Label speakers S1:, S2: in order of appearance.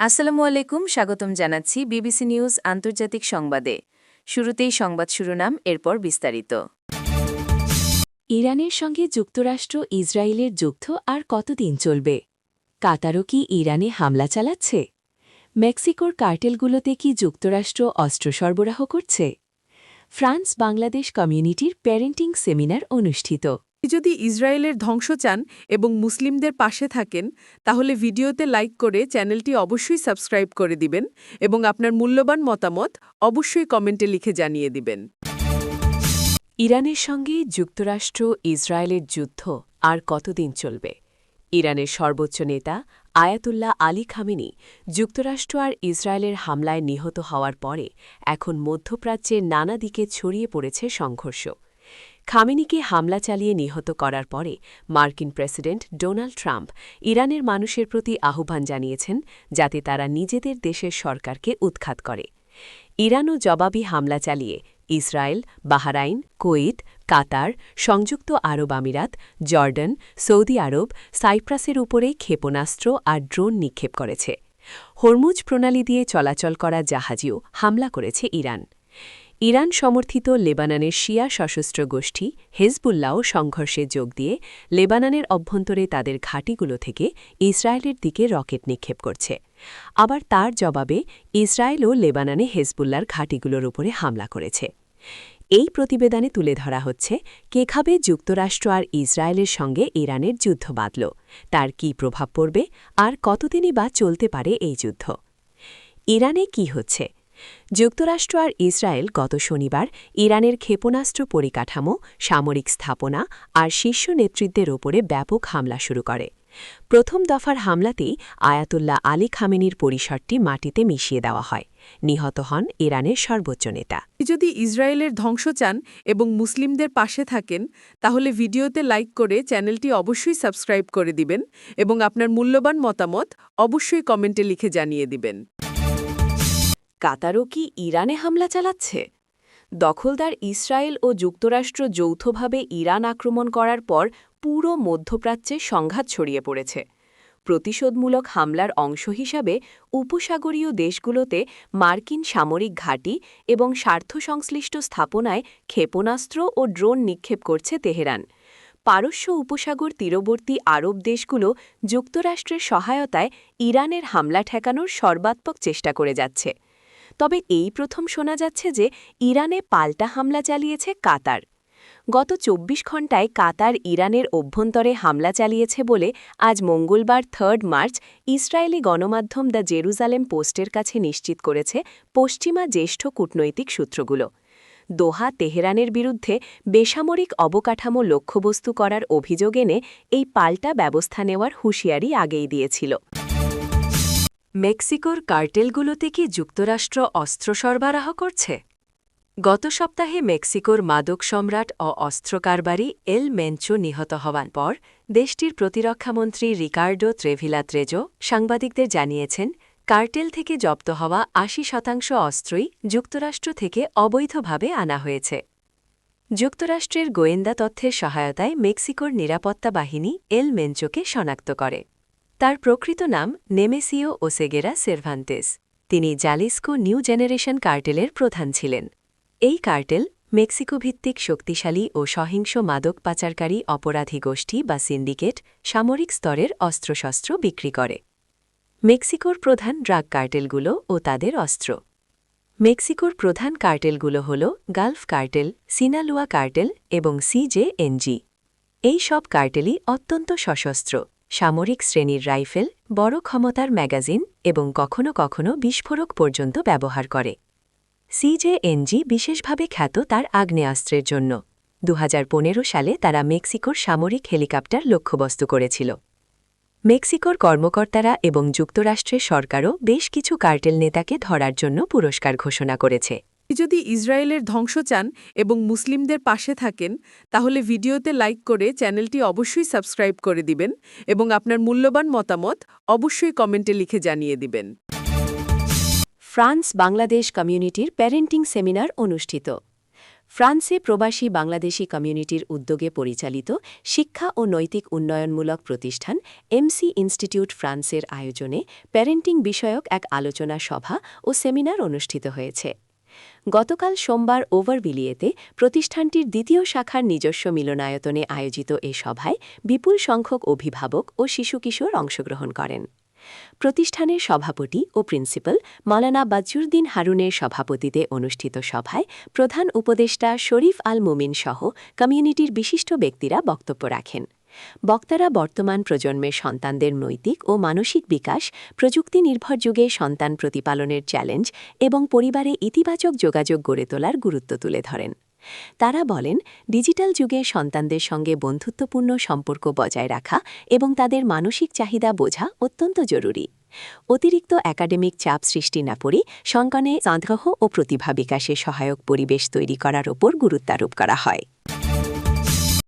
S1: আসসালামু আলাইকুম, স্বাগতম জানাচ্ছি বিবিসি নিউজ আন্তর্জাতিক সংবাদে। শুরুতেই সংবাদ শিরোনাম, এরপর বিস্তারিত।
S2: ইরানের সঙ্গে যুক্তরাষ্ট্র ইসরায়েলের যুদ্ধ আর কতদিন চলবে? কাতারও কি ইরানে হামলা চালাচ্ছে? মেক্সিকোর কার্টেলগুলোতে কি যুক্তরাষ্ট্র অস্ত্র সরবরাহ করছে? ফ্রান্স বাংলাদেশ কমিউনিটির প্যারেন্টিং সেমিনার অনুষ্ঠিত।
S3: যদি ইসরায়েলের ধ্বংস চান এবং মুসলিমদের পাশে থাকেন, তাহলে ভিডিওতে লাইক করে চ্যানেলটি অবশ্যই সাবস্ক্রাইব করে দিবেন এবং আপনার মূল্যবান মতামত অবশ্যই কমেন্টে লিখে জানিয়ে দিবেন।
S2: ইরানের সঙ্গে যুক্তরাষ্ট্র ইসরায়েলের যুদ্ধ আর কতদিন চলবে? ইরানের সর্বোচ্চ নেতা আয়াতুল্লাহ আলী খামেনি যুক্তরাষ্ট্র আর ইসরায়েলের হামলায় নিহত হওয়ার পরে এখন মধ্যপ্রাচ্যের নানা দিকে ছড়িয়ে পড়েছে সংঘর্ষ। খামেনিকে হামলা চালিয়ে নিহত করার পরে মার্কিন প্রেসিডেন্ট ডোনাল্ড ট্রাম্প ইরানের মানুষের প্রতি আহ্বান জানিয়েছেন যাতে তারা নিজেদের দেশের সরকারকে উৎখাত করে। ইরানও জবাবি হামলা চালিয়ে ইসরায়েল, বাহরাইন, কুয়েত, কাতার, সংযুক্ত আরব আমিরাত, জর্ডান, সৌদি আরব, সাইপ্রাসের উপরে ক্ষেপণাস্ত্র আর ড্রোন নিক্ষেপ করেছে। হরমুজ প্রণালী দিয়ে চলাচল করা জাহাজেও হামলা করেছে ইরান। ইরান সমর্থিত লেবাননের শিয়া সশস্ত্র গোষ্ঠী হেজবুল্লাহও সংঘর্ষে যোগ দিয়ে লেবাননের অভ্যন্তরে তাদের ঘাঁটিগুলো থেকে ইসরায়েলের দিকে রকেট নিক্ষেপ করছে। আবার তার জবাবে ইসরায়েলও লেবাননে হেজবুল্লার ঘাঁটিগুলোর উপরে হামলা করেছে। এই প্রতিবেদনে তুলে ধরা হচ্ছে কেভাবে যুক্তরাষ্ট্র আর ইসরায়েলের সঙ্গে ইরানের যুদ্ধ বাঁধল, তার কী প্রভাব পড়বে আর কতদিনই বা চলতে পারে এই যুদ্ধ। ইরানে কি হচ্ছে? যুক্তরাষ্ট্র আর ইসরায়েল গত শনিবার ইরানের ক্ষেপণাস্ত্র পরিকাঠামো, সামরিক স্থাপনা আর শীর্ষ নেতৃত্বের ওপরে ব্যাপক হামলা শুরু করে। প্রথম দফার হামলাতেই আয়াতুল্লাহ আলী খামেনির পরিসরটি মাটিতে মিশিয়ে দেওয়া হয়। নিহত হন ইরানের সর্বোচ্চ নেতা।
S3: যদি ইসরায়েলের ধ্বংস চান এবং মুসলিমদের পাশে থাকেন, তাহলে ভিডিওতে লাইক করে চ্যানেলটি অবশ্যই সাবস্ক্রাইব করে দিবেন এবং আপনার মূল্যবান মতামত অবশ্যই কমেন্টে লিখে জানিয়ে দিবেন।
S2: কাতারও কি ইরানে হামলা চালাচ্ছে? দখলদার ইসরায়েল ও যুক্তরাষ্ট্র যৌথভাবে ইরান আক্রমণ করার পর পুরো মধ্যপ্রাচ্যে সংঘাত ছড়িয়ে পড়েছে। প্রতিশোধমূলক হামলার অংশ হিসাবে উপসাগরীয় দেশগুলোতে মার্কিন সামরিক ঘাঁটি এবং স্বার্থসংশ্লিষ্ট স্থাপনায় ক্ষেপণাস্ত্র ও ড্রোন নিক্ষেপ করছে তেহরান। পারস্য উপসাগর তীরবর্তী আরব দেশগুলো যুক্তরাষ্ট্রের সহায়তায় ইরানের হামলা ঠেকানোর সর্বাত্মক চেষ্টা করে যাচ্ছে। তবে এই প্রথম শোনা যাচ্ছে যে ইরানে পাল্টা হামলা চালিয়েছে কাতার। গত ২৪ ঘণ্টায় কাতার ইরানের অভ্যন্তরে হামলা চালিয়েছে বলে আজ মঙ্গলবার ৩ মার্চ ইসরায়েলি গণমাধ্যম দ্য জেরুজালেম পোস্টের কাছে নিশ্চিত করেছে পশ্চিমা জ্যেষ্ঠ কূটনৈতিক সূত্রগুলো। দোহা তেহরানের বিরুদ্ধে বেসামরিক অবকাঠামো লক্ষ্যবস্তু করার অভিযোগ এনে এই পাল্টা ব্যবস্থা নেওয়ার হুঁশিয়ারি আগেই দিয়েছিল। মেক্সিকোর কার্টেলগুলোতে কি যুক্তরাষ্ট্র অস্ত্র সরবরাহ করছে? গত সপ্তাহে মেক্সিকোর মাদক সম্রাট ও অস্ত্র কারবারি এল মেনচো নিহত হওয়ার পর দেশটির প্রতিরক্ষামন্ত্রী রিকার্ডো ত্রেভিলা-ত্রেজো সাংবাদিকদের জানিয়েছেন, কার্টেল থেকে জব্দ হওয়া ৮০% অস্ত্রই যুক্তরাষ্ট্র থেকে অবৈধভাবে আনা হয়েছে। যুক্তরাষ্ট্রের গোয়েন্দা তথ্যের সহায়তায় মেক্সিকোর নিরাপত্তা বাহিনী এল মেনচোকে শনাক্ত করে। তার প্রকৃত নাম নেমেসিও ওসেগেরা সেরভান্তেস। তিনি জালিস্কো নিউ জেনারেশন কার্টেলের প্রধান ছিলেন। এই কার্টেল মেক্সিকো ভিত্তিক শক্তিশালী ও সহিংস মাদক পাচারকারী অপরাধী গোষ্ঠী বা সিন্ডিকেট সামরিক স্তরের অস্ত্রশস্ত্র বিক্রি করে। মেক্সিকোর প্রধান ড্রাগ কার্টেলগুলো ও তাদের অস্ত্র। মেক্সিকোর প্রধান কার্টেলগুলো হল গালফ কার্টেল, সিনালুয়া কার্টেল এবং সিজেএনজি। এই সব কার্টেলই অত্যন্ত সশস্ত্র, সামরিক শ্রেণীর রাইফেল, বড় ক্ষমতার ম্যাগাজিন এবং কখনও কখনও বিস্ফোরক পর্যন্ত ব্যবহার করে। সিজেএনজি বিশেষভাবে খ্যাত তার আগ্নেয়াস্ত্রের জন্য। ২০১৫ সালে তারা মেক্সিকোর সামরিক হেলিকপ্টার লক্ষ্যবস্তু করেছিল। মেক্সিকোর কর্মকর্তারা এবং যুক্তরাষ্ট্রের সরকারও বেশ কিছু কার্টেল নেতাকে ধরার জন্য পুরস্কার ঘোষণা করেছে।
S3: যদি ইসরায়েলের ধ্বংস চান এবং মুসলিমদের পাশে থাকেন, তাহলে ভিডিওতে লাইক করে চ্যানেলটি অবশ্যই সাবস্ক্রাইব করে দিবেন এবং আপনার মূল্যবান মতামত অবশ্যই কমেন্টে লিখে জানিয়ে দিবেন।
S2: ফ্রান্স বাংলাদেশ কমিউনিটির প্যারেন্টিং সেমিনার অনুষ্ঠিত। ফ্রান্সে প্রবাসী বাংলাদেশি কমিউনিটির উদ্যোগে পরিচালিত শিক্ষা ও নৈতিক উন্নয়নমূলক প্রতিষ্ঠান এমসি ইনস্টিটিউট ফ্রান্সের আয়োজনে প্যারেন্টিং বিষয়ক এক আলোচনা সভা ও সেমিনার অনুষ্ঠিত হয়েছে। গতকাল সোমবার ওভারভিলিয়েতে প্রতিষ্ঠানটির দ্বিতীয় শাখার নিজস্ব মিলনায়তনে আয়োজিত এ সভায় বিপুল সংখ্যক অভিভাবক ও শিশু-কিশোর অংশগ্রহণ করেন। প্রতিষ্ঠানের সভাপতি ও প্রিন্সিপাল মাওলানা বাদজুদ্দিন হারুনের সভাপতিতে অনুষ্ঠিত সভায় প্রধান উপদেষ্টা শরীফ আল মুমিন সহ কমিউনিটির বিশিষ্ট ব্যক্তিরা বক্তব্য রাখেন। বক্তারা বর্তমান প্রজন্মের সন্তানদের নৈতিক ও মানসিক বিকাশ, প্রযুক্তি নির্ভর যুগে সন্তান প্রতিপালনের চ্যালেঞ্জ এবং পরিবারে ইতিবাচক যোগাযোগ গড়ে তোলার গুরুত্ব তুলে ধরেন। তারা বলেন, ডিজিটাল যুগে সন্তানদের সঙ্গে বন্ধুত্বপূর্ণ সম্পর্ক বজায় রাখা এবং তাদের মানসিক চাহিদা বোঝা অত্যন্ত জরুরি। অতিরিক্ত একাডেমিক চাপ সৃষ্টি না করে সন্তানের আগ্রহ ও প্রতিভা বিকাশে সহায়ক পরিবেশ তৈরি করার ওপর গুরুত্বারোপ করা হয়।